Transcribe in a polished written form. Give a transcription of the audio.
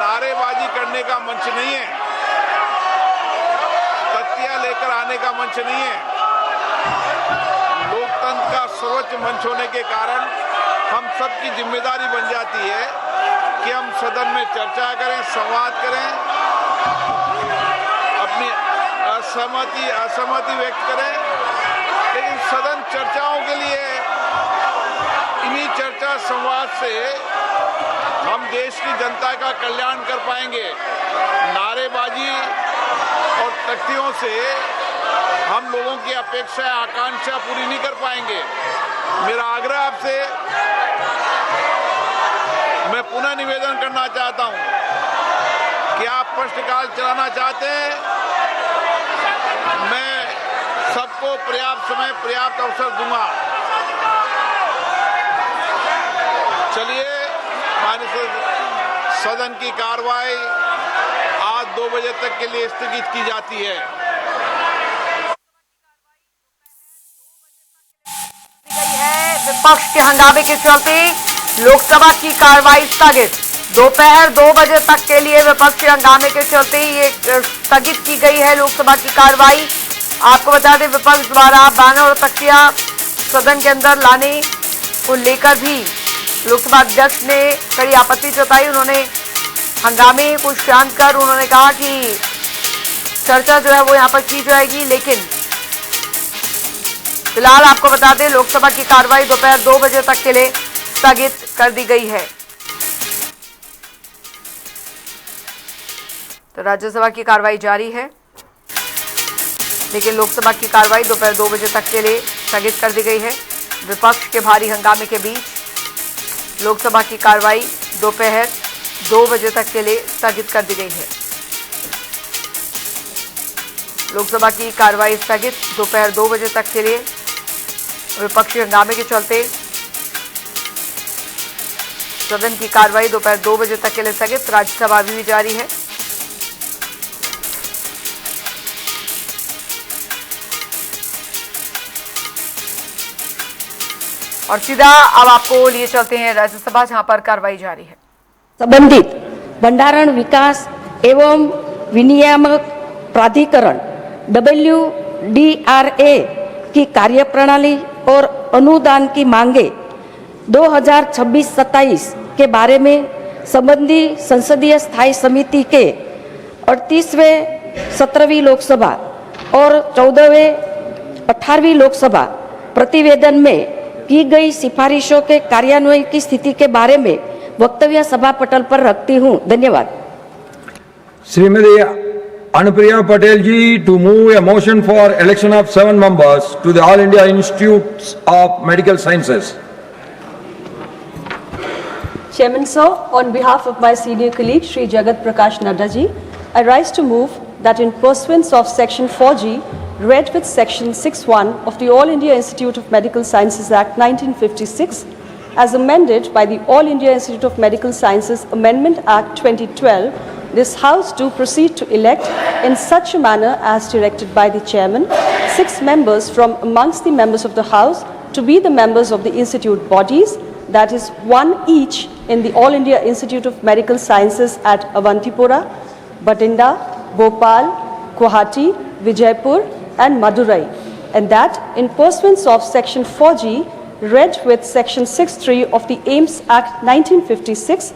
नारेबाजी करने का मंच नहीं है, तख्तियां लेकर आने का मंच नहीं है। लोकतंत्र का सर्वोच्च मंच होने के कारण हम सबकी जिम्मेदारी बन जाती है कि हम सदन में चर्चा करें, संवाद करें, अपनी असहमति व्यक्त करें। लेकिन सदन चर्चाओं के लिए, इन्हीं चर्चा संवाद से हम देश की जनता का कल्याण कर पाएंगे। नारेबाजी और तख्तियों से हम लोगों की अपेक्षा, आकांक्षा पूरी नहीं कर पाएंगे। मेरा आग्रह आपसे, मैं पुनः निवेदन करना चाहता हूं कि आप प्रश्नकाल चलाना चाहते हैं, मैं सबको पर्याप्त समय, पर्याप्त अवसर दूंगा। चलिए, माननीय सदन की कार्रवाई आज 2 बजे तक के लिए स्थगित की जाती है। विपक्ष के हंगामे के चलते लोकसभा की कार्रवाई स्थगित। दोपहर 2 बजे तक के लिए विपक्ष के हंगामे के चलते ये स्थगित की गई है लोकसभा की कार्रवाई। आपको बता दें, विपक्ष द्वारा बैनर और तख्तियां सदन के अंदर लाने को लेकर भी लोकसभा अध्यक्ष ने कड़ी आपत्ति जताई। उन्होंने हंगामे को शांत कर उन्होंने कहा कि चर्चा जो है वो यहां पर की जाएगी, लेकिन फिलहाल आपको बता दें लोकसभा की कार्रवाई दोपहर 2 बजे तक के लिए स्थगित कर दी गई है। तो राज्यसभा की कार्रवाई जारी है, लेकिन लोकसभा की कार्रवाई दोपहर 2 बजे तक के लिए स्थगित कर दी गई है। विपक्ष के भारी हंगामे के बीच लोकसभा की कार्रवाई दोपहर 2 बजे तक के लिए स्थगित कर दी गई है। लोकसभा की कार्रवाई स्थगित दोपहर 2 बजे तक के लिए विपक्षी हंगामे के चलते सदन की कार्रवाई दोपहर 2 बजे तक के लिए स्थगित। राज्यसभा अभी भी जारी है। और सीधा अब आपको लिए चलते हैं राज्यसभा, जहां पर कार्रवाई जारी है। संबंधित भंडारण विकास एवं विनियामक प्राधिकरण WDRA की कार्यप्रणाली और अनुदान की मांगे 2026-27 के बारे में संबंधी संसदीय स्थायी समिति के 38वें 17वीं लोकसभा और 18वीं लोकसभा प्रतिवेदन में की गई सिफारिशों के कार्यान्वयन की स्थिति के बारे में वक्तव्य सभा पटल पर रखती हूं। धन्यवाद। Shrimati Anupriya Patel ji to move a motion for election of 7 members to the All India Institutes of Medical Sciences. Chairman sir, on behalf of my senior colleague Shri Jagat Prakash Nadda ji, I rise to move that in pursuance of Section 4G, read with Section 6(1) of the All India Institute of Medical Sciences Act 1956, as amended by the All India Institute of Medical Sciences Amendment Act 2012, this House do proceed to elect in such a manner as directed by the Chairman, 6 members from amongst the members of the House to be the members of the Institute bodies, that is 1 each in the All India Institute of Medical Sciences at Avantipura, Batinda, Bhopal, Guwahati, Vijaypur and Madurai, and that in pursuance of Section 4G, read with Section 6(3) of the AIIMS Act 1956,